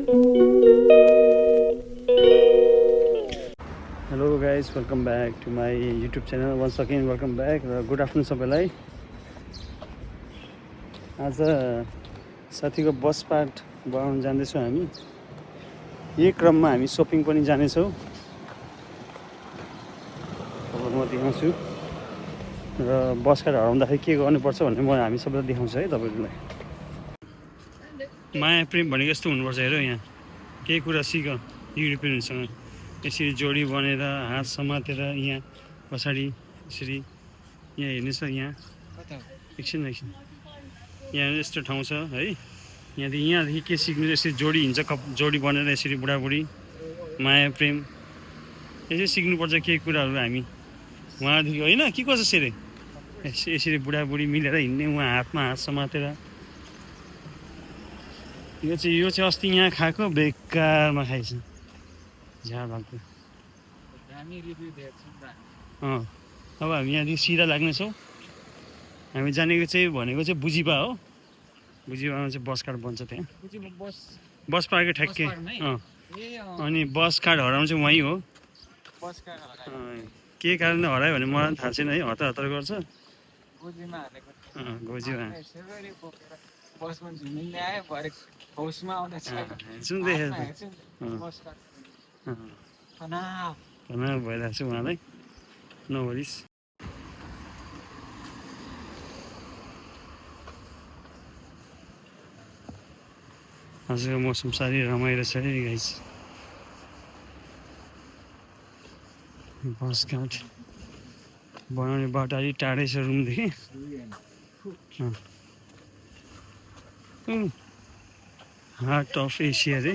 Hello guys, welcome back to my YouTube channel. Once again welcome back र good afternoon सबैलाई। आज साथीको बस part बनाउन जाँदैछौँ हामी। यही क्रममा हामी सपिङ पनि जानेछौँ, म देखाउँछु। र बस कार्ड हराउँदाखेरि के गर्नुपर्छ भन्ने हामी सबैलाई देखाउँछु है तपाईँहरूलाई। माया प्रेम भनेको यस्तो हुनुपर्छ। हेर, यहाँ केही कुरा सिक युरोपियनहरूसँग यसरी जोडी बनेर हात समातेर यहाँ पछाडि यसरी यहाँ हेर्नुहोस्, यहाँ एकछिन यहाँ यस्तो ठाउँ छ है। यहाँदेखि के सिक्नु, यसरी जोडी हिँड्छ, जोडी बनेर यसरी बुढाबुढी माया प्रेम यसरी सिक्नुपर्छ केही कुराहरू हामी उहाँदेखि, होइन के कसो सेरे यसरी बुढाबुढी मिलेर हिँड्ने, उहाँ हातमा हात समातेर। यो चाहिँ अस्ति यहाँ खाएको बेकारमा खाइछ, झार भएको। अब हामी यहाँदेखि सिधा लाग्नेछौँ। हामी जानेको चाहिँ भनेको चाहिँ बुझिपा हो। बुझिपामा चाहिँ बस कार्ड बन्छ त्यहाँ, बस पार्कको ठ्याक्कै। अनि बस कार्ड हराउनु चाहिँ वहीँ हो। के कारणले हरायो भने मलाई थाहा छैन है, हतार हतार गर्छ। गोजीमा भइरहेको छ उहाँलाई, नो वरिस। आजको मौसम साह्रै रमाइलो छ है गाइस। बस कार्ड बनाउने बाटो अलिक टाढै छ रुमदेखि। हार्ट अफ एसिया रे।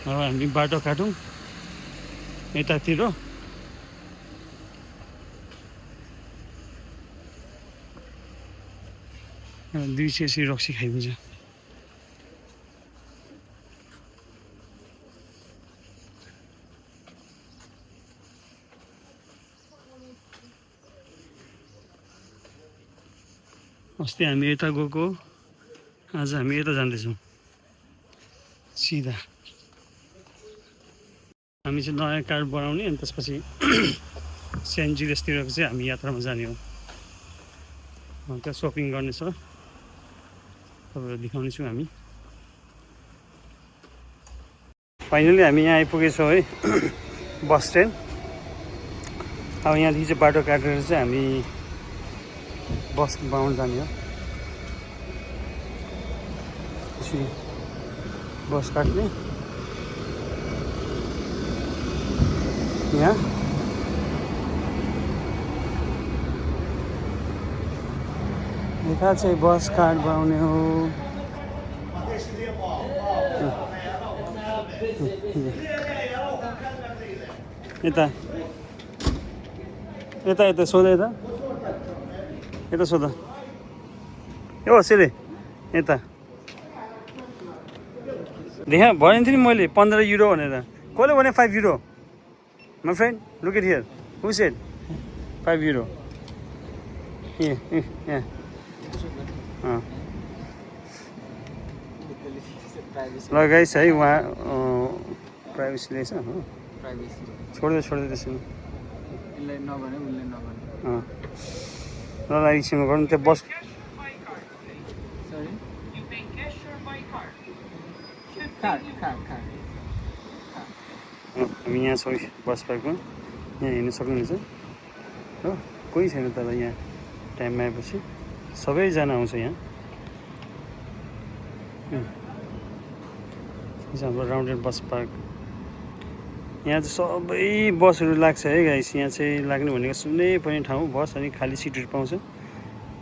अब हामी बाटो काटौँ यतातिर। दुई चाहिँ रक्सी खाइदिन्छ। अस्ति हामी यता गएको, आज हामी यता जाँदैछौँ सिधा। हामी चाहिँ नयाँ कार्ड बनाउने अनि त्यसपछि सेन्ट जुलियसतिरको चाहिँ हामी यात्रामा जाने हो। त्यहाँ सपिङ गर्ने छ, तपाईँहरू देखाउनेछौँ हामी। फाइनली हामी यहाँ आइपुगेछौँ है, बस स्ट्यान्ड। अब यहाँदेखि चाहिँ बाटो काटेर चाहिँ हामी बस बनाउन जाने हो। त्यसरी बस काट्ने यहाँ। यता चाहिँ बस कार्ड बनाउने हो। यता यता यता सोध, यता सोध। ए सेरे यता देखा भनेको थिएँ नि मैले 15 युरो भनेर। कसले भने 5 euro? My friend, look at here, who said 5 euro? यहाँ ल गाइस है, उहाँ प्राइभेसी रहेछ हो। छोड्दै त्यसो ल एकछिनमा गर्नु त्यो बस। हामी यहाँ छौँ बस पार्कमा, यहाँ हिँड्नु सक्नुहुन्छ हो। कोही छैन तर यहाँ टाइममा आएपछि सबैजना आउँछ यहाँ। हाम्रो राउन्डेड बस पार्क। यहाँ चाहिँ सबै बसहरू लाग्छ है गाइस। यहाँ चाहिँ लाग्ने भनेको सुन्नै पर्ने ठाउँ बस, अनि खाली सिटहरू पाउँछ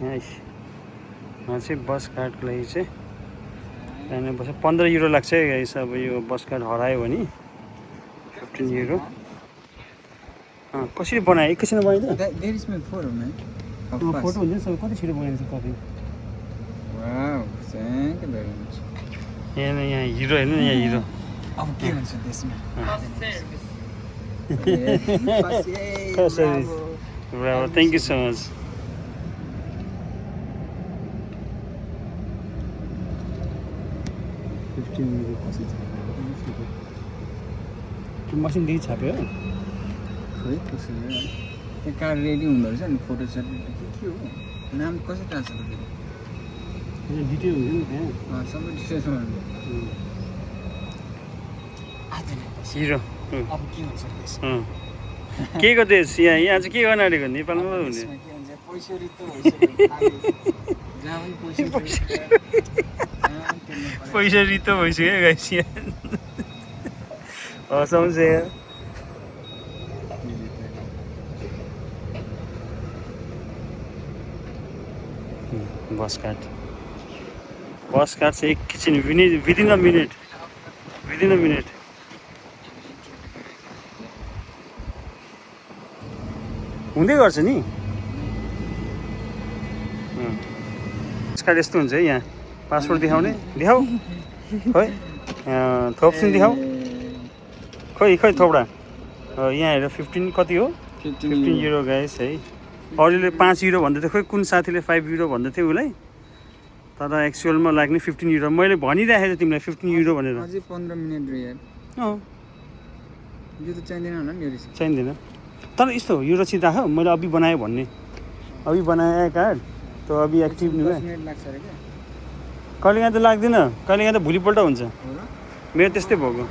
यहाँ चाहिँ बस कार्डको लागि चाहिँ जानुपर्छ। 15 युरो लाग्छ है गाइस। अब यो बस कार्ड हरायो भने 15 युरो। कसरी बनायो? एकैछिन बनाइदियो। फोटो हुन्छ नि, कति छिटो बनाइन्छ कपी। यहाँ हिरो हेर्नु न, यहाँ हिरो। अब के भन्छ त्यसमा? Bravo, thank you so much. मसिनदेखि छाप्यो खोइ कसो हो त्यो कार्ड रेडी हुँदो रहेछ नि फोटो सेट के हो नाम कसरी थाहा छ त फेरि डिटेल हुन्छ नि त्यहाँ सबै डिटेल्समा हिरो अब के हुन्छ के को देश यहाँ चाहिँ के गर्न आँटेको नेपालमा पो हुने पैसा रित्तो भइसक्यो जहाँ पनि पैसा रित्तो भइसक्यो गाइस यहाँ हँसाउँछ यार बस काट चाहिँ एकैछिन विदिन अ मिनट हुँदै गर्छ नि बस कार्ड यस्तो हुन्छ है यहाँ पासपोर्ट देखाऊ खोइ थोप्सिन देखाऊ खोइ थोपडा यहाँ हेर 15 कति हो 15 युरो गाइस है अरूले 5 युरो भन्दै थियो खोइ कुन साथीले 5 युरो भन्दै थियो उसलाई तर एक्चुअलमा लाग्ने 15 युरो मैले भनिराखेको थिएँ तिमीलाई 15 युरो भनेर अझै 15 मिनेट रह्यो यार यो त चाहिँदैन होला नि यो रिसिभ चाहिँदैन तर यस्तो यो रसिद राख मैले अभि बनाएँ भन्ने अभि बनाएँ कार्ड त अभि एक्टिभ नि 10 मिनेट लाग्छ अरे क्या कहिलेकाहीँ त लाग्दैन कहिलेकाहीँ त भोलिपल्ट हुन्छ मेरो त्यस्तै भएको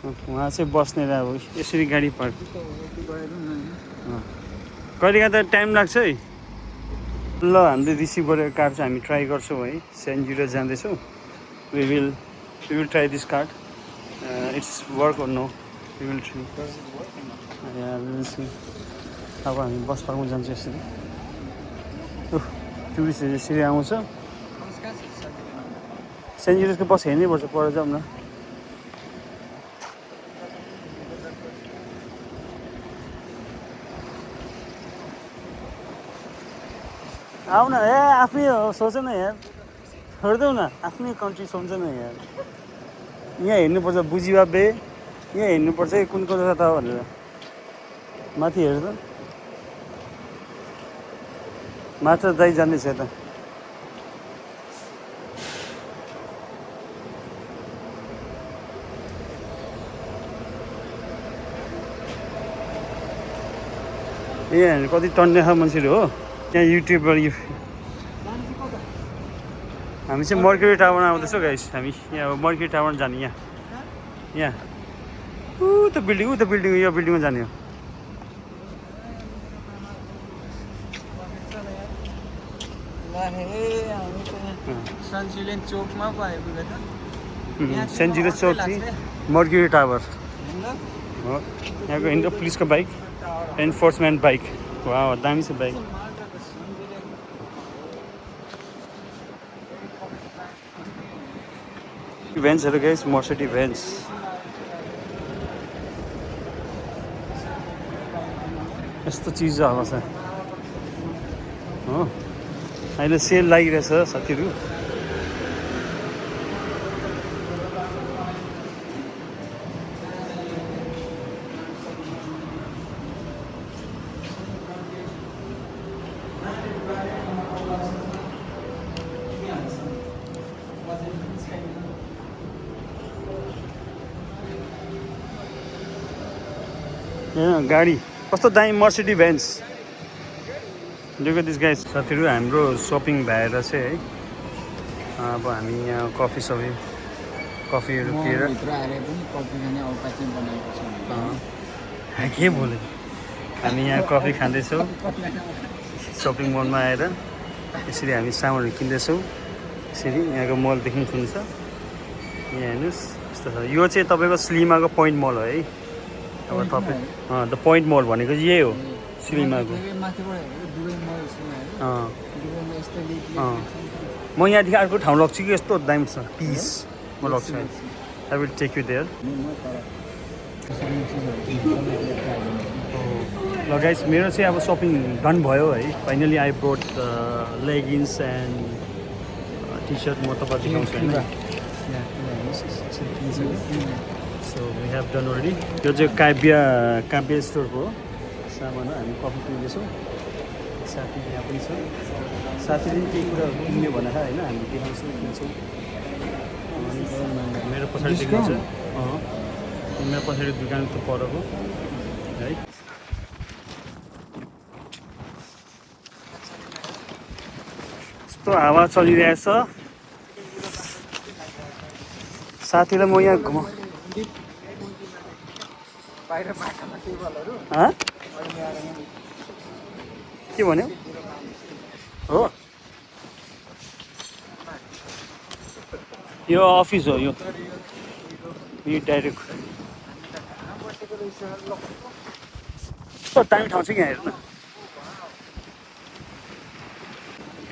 उहाँ चाहिँ बस्ने अब यसरी गाडी पार्क कहिलेकाहीँ त टाइम लाग्छ है ल हामीले रिसिभ गरेको कार्ड चाहिँ हामी ट्राई गर्छौँ है सेन्ट जुलियस जाँदैछौँ we will try this card it's work or no we will try अब हामी बस पार्कमा जान्छौँ यसरी टुरिस्टहरू यसरी आउँछ सेन्ट जुलियसको बस हेर्नै पर्छ पर जाउँ न आऊ न आफ्नै सोच न यार छोडिदेऊ न आफ्नै कन्ट्री सोच न यार यहाँ हेर्नुपर्छ बुझिबाबे यहाँ हेर्नुपर्छ कुन जग्गा त भनेर माथि हेर्छ त मात्र दाइ जाँदैछ यता यहाँ कति टन्ने खालको मान्छेहरू हो यहाँ युट्युबबाट हामी चाहिँ मर्क्युरी टावरमा आउँदैछौँ गाइस हामी यहाँ मर्क्युरी टावरमा जाने यहाँ ऊ त बिल्डिङ यो बिल्डिङमा जाने हो चोकमा पो आइपुग्यो त सेन्ट जुलियस चौक चाहिँ मर्क्युरी टावर हो यहाँको हिँड्दा पुलिसको बाइक एन्फोर्समेन्ट बाइक वा दामी छ बाइक भ्यान्सहरू गाइस मर्सिडी भ्यान्स यस्तो चिजहरू छ हो अहिले सेल लागिरहेछ साथीहरू गाडी कस्तो दामी Mercedes vans look at this guys साथीहरू हाम्रो सपिङ भएर चाहिँ है अब हामी यहाँ कफीहरू पिएर के बोले हामी यहाँ कफी खाँदैछौँ सपिङ मलमा आएर यसरी हामी सामानहरू किन्दैछौँ यसरी यहाँको मल देख्नु हुन्छ यहाँ हेर्नुहोस् यस्तो छ यो चाहिँ तपाईँको स्लिमाको पोइन्ट मल हो है अब तपाईँ द पोइन्ट मल भनेको यही हो स्लिमाको म यहाँदेखि अर्को ठाउँ लग्छु कि यस्तो दामी छ पिस म लग्छु I will take you there ल गाइस मेरो चाहिँ अब सपिङ डन भयो है finally I brought leggings and T shirt म तपाईँ देखाउँछु होइन so we have done already यो चाहिँ काव्य स्टोरको सामान हो हामी कफी पिउँदैछौँ साथी यहाँ पनि छ साथीले केही कुरा किन्यो भनेर होइन हामी देखाउँछौँ किन्छौँ मेरो पछाडि देख्नुहुन्छ मेरो पछाडि दोकान त परको है यस्तो हावा चलिरहेछ साथीलाई म यहाँ बाहिर बाटोमा टेबलहरू के भन्यो हो यो अफिस हो यो डाइरेक्ट दामी ठाउँ छ कि यहाँ हेर्नु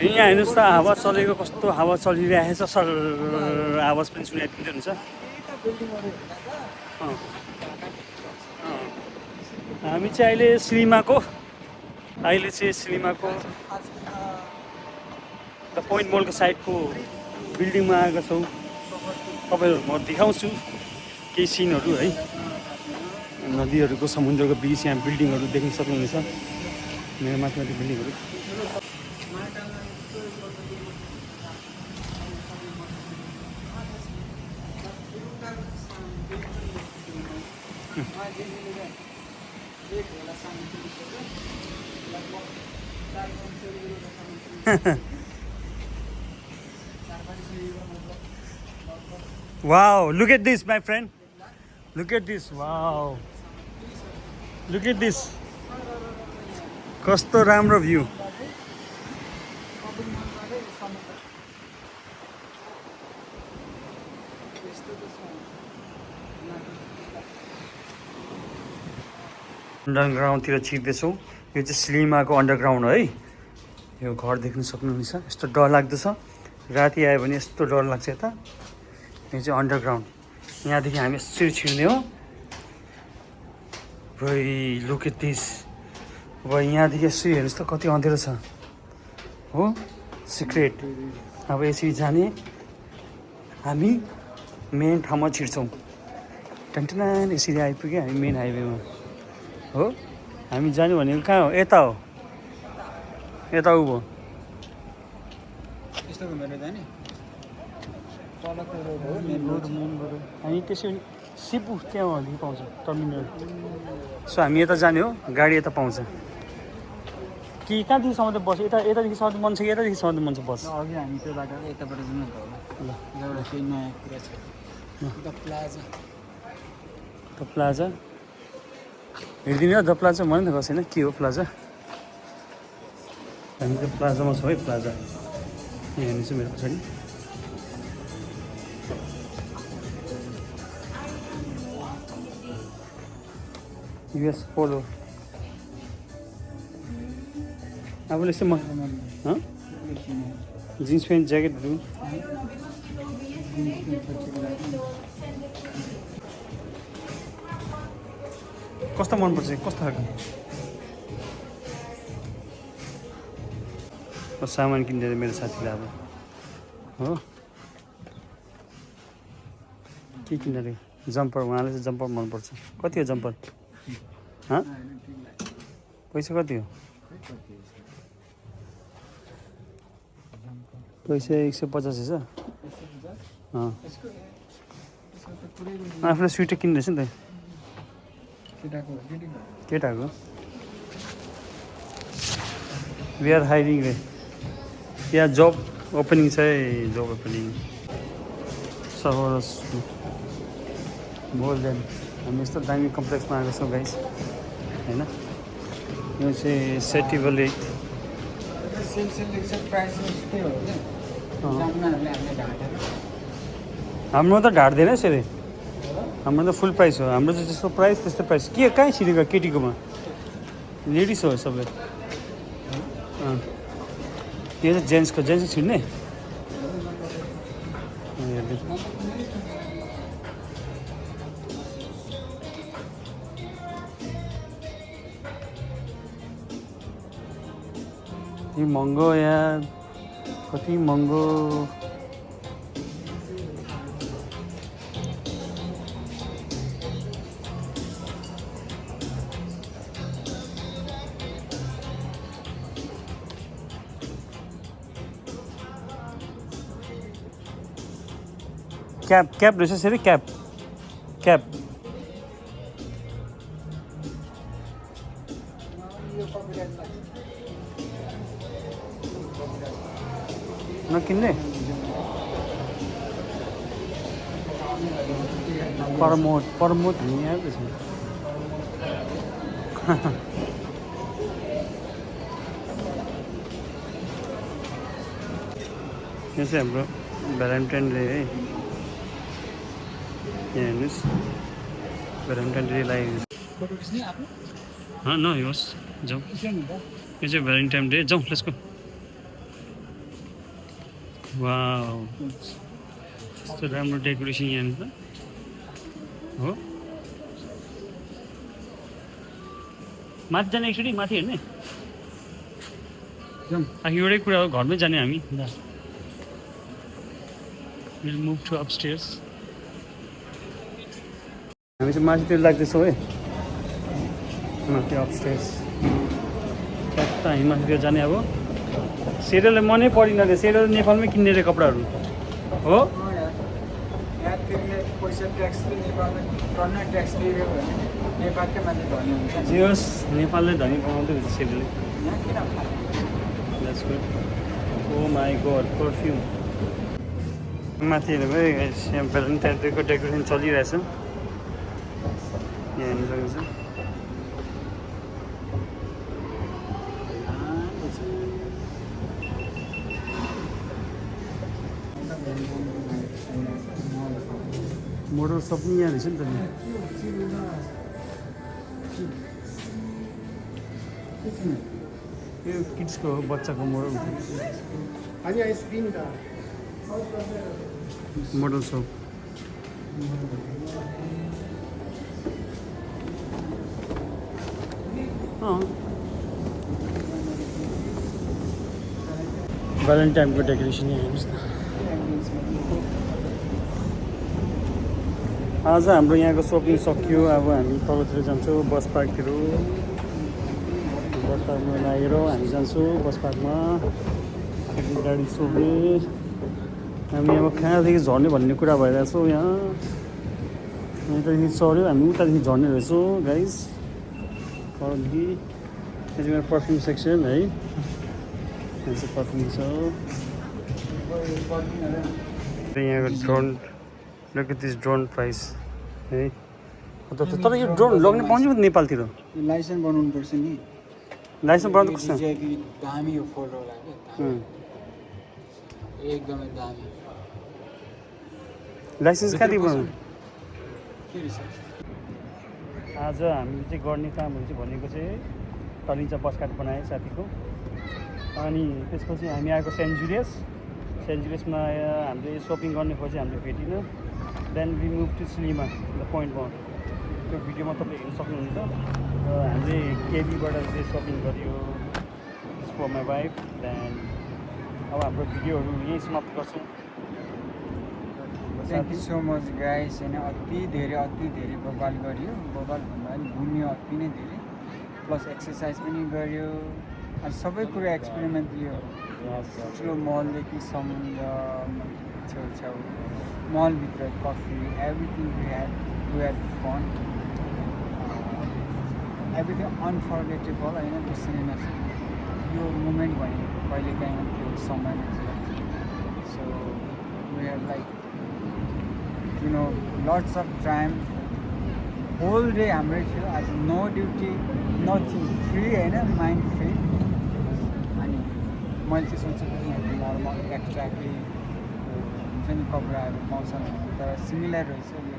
यहाँ हेर्नुहोस् त हावा चलेको कस्तो हावा चलिरहेछ सर आवाज पनि सुनाइदिँदै हुन्छ हामी चाहिँ अहिले सिनेमाको द पोइन्ट मलको साइडको बिल्डिङमा आएका छौँ तपाईँहरू म देखाउँछु केही सिनहरू है नदीहरूको समुद्रको बिच यहाँ बिल्डिङहरू देख्न सक्नुहुनेछ मेरो माथि बिल्डिङहरू Wow, look at this, my friend. Look at this. Wow. Look at this. कस्तो राम्रो भ्यू अन्डरग्राउन्डतिर छिर्दैछौँ यो चाहिँ सिनेमाको अन्डरग्राउन्ड है यो घर देख्न सक्नुहुनेछ यस्तो डर लाग्दो छ राति आयो भने यस्तो डर लाग्छ यता यो चाहिँ अन्डरग्राउन्ड यहाँदेखि हामी यसरी छिर्ने हो भाइ लुक एट दिस अब यहाँदेखि यसरी हेर्नुहोस् त कति अँध्यारो छ हो सिक्रेट अब यसरी जाने हामी मेन ठाउँमा छिर्छौँ टन्टनान यसरी आइपुग्यो हामी मेन हाइवेमा हो हामी जाने भनेको कहाँ हो यता हो यता उ यस्तो घुमेर जाने हामी त्यसै सिपु त्यहाँ अलिक पाउँछ टर्मिनल सो हामी यता जाने हो गाडी यता पाउँछ कि कहाँदेखिसम्म त बस यतादेखिसम्म मन छ कि यतादेखिसम्म मन छ बस अघि हामी त्यो बाटो यताबाट जाउँ न त ल एउटा केही नयाँ कुरा छ द प्लाजा हेरिदिनु हो द प्लाजा भन्यो नि त कसैले के हो प्लाजा हामी त प्लाजामा छौँ है प्लाजा यहाँ हेर्नु चाहिँ मेरो पछाडि युएस पोलो आफूले यस्तो जिन्स प्यान्ट ज्याकेटहरू कस्तो मनपर्छ कस्तो खालको सामान किन्दै मेरो साथीलाई अब हो के किन्दै जम्पर उहाँले चाहिँ जम्पर मनपर्छ कति हो जम्पर पैसा कति हो पैसा 150 छ आफूलाई स्वेटर किन्दैछ नि त केटाको वी आर हायरिङ रे यहाँ जब ओपनिङ छ है जब ओपनिङ सहरस मोर देन हामी यस्तो दामी कम्प्लेक्समा आएको छौँ गाइस होइन यो चाहिँ सेटिभले हाम्रो त ढाट्दैन यसरी हाम्रो त फुल प्राइस हो हाम्रो चाहिँ जस्तो प्राइस त्यस्तो प्राइस के कहाँ छिरेको केटीकोमा लेडिस हो सबै यो चाहिँ जेन्ट्सको छिर्ने कति महँगो यार कति महँगो क्याप रहेछ यसरी क्याप यो कपिराइट लाग्छ नकिन्ने प्रमोट हुने यहाँ त्यसमा यो चाहिँ हाम्रो भ्यालेन्टाइन डे है यहाँ हेर्नुहोस् भ्यालेन्टाइन डे लागेको फोटो खिच्ने आफ्नो न होस् जाउँ यो चाहिँ भ्यालेन्टाइन डे जाउँ लेट्स गो वाउ यस्तो राम्रो डेकोरेसन यहाँ त हो माथि जाने एकचोटि माथि हेर्ने जाउँ आखिर एउटै कुरा हो घरमै जाने हामी विल मुभ टु अपस्टेयर्स हामी चाहिँ माथितिर लाग्दैछौँ है माथि अपस्टेयर्स ट्याक्क हामी माथितिर जाने अब सेरललाई मनै परेन अरे सेरल नेपालमै किन्ने रे कपडाहरू हो यहाँ तिर्ने पैसा ट्याक्सले नेपालमा टन्न ट्याक्स तिर्यो भने नेपालकै मान्छे धनी हुन्छ जे होस् नेपाललाई धनी बनाउँदै हुन्छ सेरलले यहाँ किन That's good. Oh my god, perfume. माथि हेर्नु है यहाँ भ्यालेन्टाइन डेको डेकोरेसन चलिरहेछ यहाँ हेर्नु सक्नुहुन्छ मोडल सब पनि यहाँ रहेछ नि त यो किड्सको हो बच्चाको मोडल मोडल सप भ्यालेन्टाइनको डेकोरेसन यहाँ हेर्नुहोस् न आज हाम्रो यहाँको सपिङ सकियो अब हामी तलतिर जान्छौँ बस पार्कतिर बस पार्कमा लागेर हामी जान्छौँ बस पार्कमा गाडी सोध्ने हामी अब कहाँदेखि झर्ने भन्ने कुरा भइरहेछौँ यहाँदेखि चढ्यो हामी उतादेखि झर्ने रहेछौँ गाइस तलदेखि यो चाहिँ मेरो पर्फ्युम सेक्सन है यहाँ चाहिँ पर्फ्युम छ यहाँको drone look at this drone price है तर यो ड्रोन लग्न पाउँछ नेपालतिर लाइसेन्स बनाउनु पर्छ नि लाइसेन्स बनाउनु कस्तो दामी यो फोटो लाग्यो एकदमै दामी लाइसेन्स कहाँदेखि बनाउनु के रहेछ आज हामीले चाहिँ गर्ने कामहरू चाहिँ भनेको चाहिँ तलिन्छ बस कार्ड बनाएँ साथीको अनि त्यसपछि हामी आएको सेन्ट जुलियसमा हामीले सपिङ गर्ने खोजेँ हामीले भेटिनँ then we move to cinema the point one त्यो भिडियोमा तपाईँ हेर्न सक्नुहुन्छ र हामीले केबीबाट चाहिँ सपिङ गरियो फर माई वाइफ देन अब हाम्रो भिडियोहरू यहीँ समाप्त गर्छौँ thank you so much guys होइन अति धेरै बबाल गरियो बबाल भन्दा पनि घुम्यो अति नै धेरै प्लस एक्सर्साइज पनि गरियो अनि सबै कुरा एक्सपेरिमेन्ट लियो ठुलो मलदेखि समुद्र छेउछाउ मलभित्र coffee everything we had fun everything unforgettable होइन बिर्सिने नसक्ने यो मोमेन्ट भनेको कहिले काहीँ त्यो समय so we have like you know lots of time whole day हाम्रै थियो आज नो ड्युटी नथिङ फ्री होइन माइन्ड फ्री अनि मैले चाहिँ सोचेको थिएँ यहाँ नर्मल एक्स्ट्रा केही हुन्छ नि कपडाहरू पाउँछ तर सिमिलर रहेछ यो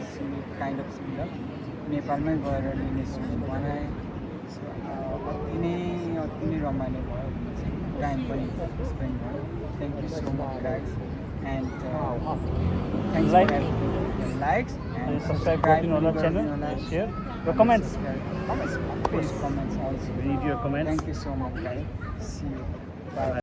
चाहिँ काइन्ड अफ सिमिलर नेपालमै गएर लिने सोच बनाएँ अति नै रमाइलो भयो टाइम पनि स्पेन्ड भयो thank you so much guys and thanks for likes and subscribe to our channel, share your comments. Please comments also. We need your comments. Thank you so much guys. See you. Bye.